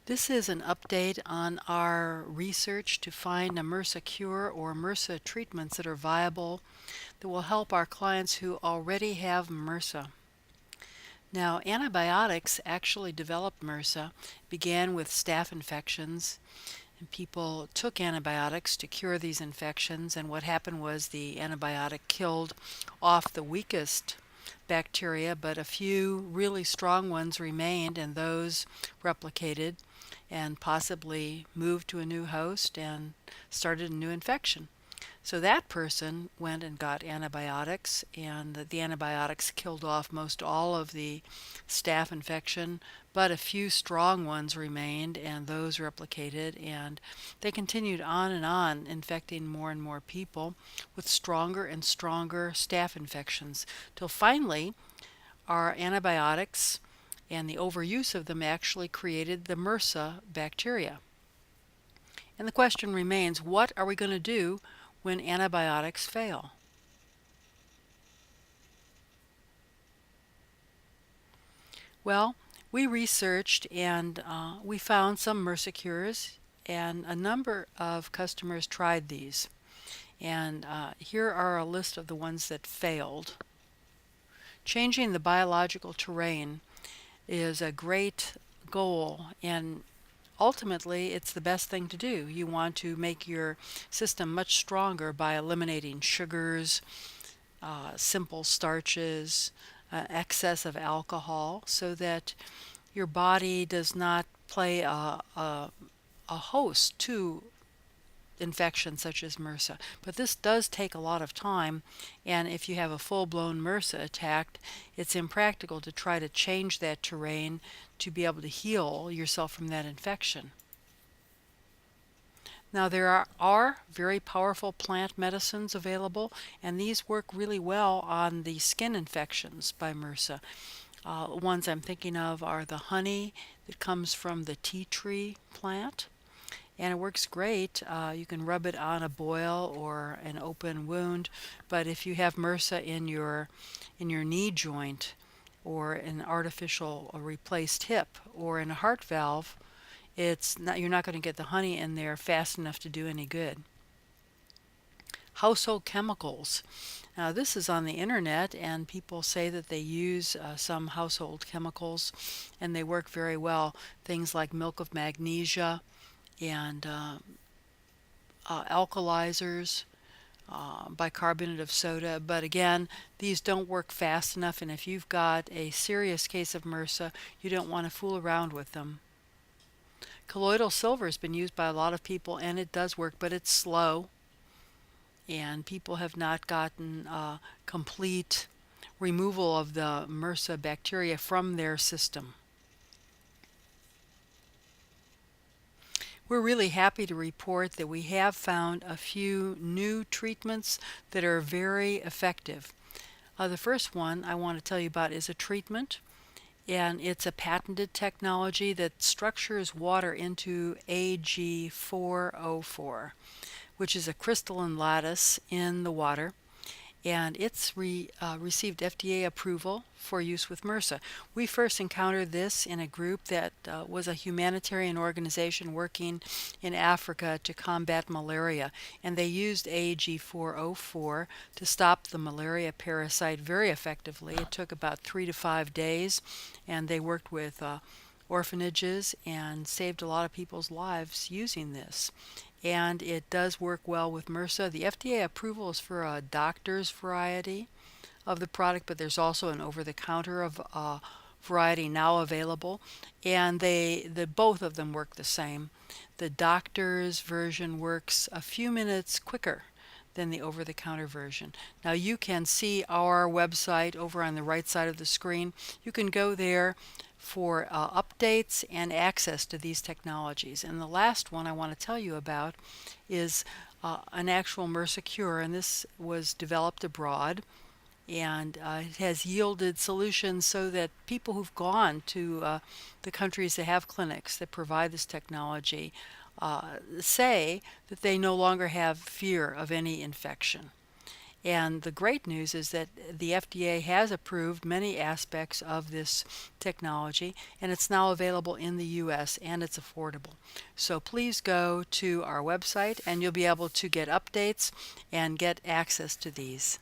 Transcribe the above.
This is an update on our research to find a MRSA cure or MRSA treatments that are viable that will help our clients who already have MRSA. Now, antibiotics actually developed MRSA, began with staph infections, and people took antibiotics to cure these infections, and what happened was the antibiotic killed off the weakest bacteria, but a few really strong ones remained, and those replicated and possibly moved to a new host and started a new infection. So that person went and got antibiotics, and the antibiotics killed off most all of the staph infection, but a few strong ones remained, and those replicated, and they continued on, infecting more and more people with stronger and stronger staph infections, till finally our antibiotics and the overuse of them actually created the MRSA bacteria. And the question remains, what are we going to do when antibiotics fail? Well, we researched and we found some MRSA cures, and a number of customers tried these. And here are a list of the ones that failed. Changing the biological terrain is a great goal, and ultimately it's the best thing to do. You want to make your system much stronger by eliminating sugars, simple starches, excess of alcohol, so that your body does not play a host to infections such as MRSA. But this does take a lot of time, and if you have a full-blown MRSA attack, it's impractical to try to change that terrain to be able to heal yourself from that infection. Now there are very powerful plant medicines available, and these work really well on the skin infections by MRSA. Ones I'm thinking of are the honey that comes from the tea tree plant, and it works great. You can rub it on a boil or an open wound, but if you have MRSA in your knee joint, or an artificial replaced hip, or in a heart valve, you're not going to get the honey in there fast enough to do any good. Household chemicals. Now this is on the internet, and people say that they use some household chemicals and they work very well. Things like milk of magnesia and alkalizers, bicarbonate of soda, but again, these don't work fast enough, and if you've got a serious case of MRSA, you don't want to fool around with them. Colloidal silver has been used by a lot of people, and it does work, but it's slow, and people have not gotten complete removal of the MRSA bacteria from their system. We're really happy to report that we have found a few new treatments that are very effective. The first one I want to tell you about is a treatment, and it's a patented technology that structures water into Ag4O4, which is a crystalline lattice in the water, and it's received FDA approval for use with MRSA. We first encountered this in a group that was a humanitarian organization working in Africa to combat malaria, and they used Ag4O4 to stop the malaria parasite very effectively. It took about 3 to 5 days, and they worked with orphanages and saved a lot of people's lives using this. And it does work well with MRSA. The FDA approval is for a doctor's variety of the product, but there's also an over-the-counter of variety now available, and both of them work the same. The doctor's version works a few minutes quicker than the over-the-counter version. Now you can see our website over on the right side of the screen. You can go there for updates and access to these technologies. And the last one I want to tell you about is an actual MRSA cure, and this was developed abroad, and it has yielded solutions so that people who've gone to the countries that have clinics that provide this technology say that they no longer have fear of any infection. And the great news is that the FDA has approved many aspects of this technology, and it's now available in the US and it's affordable. So please go to our website and you'll be able to get updates and get access to these.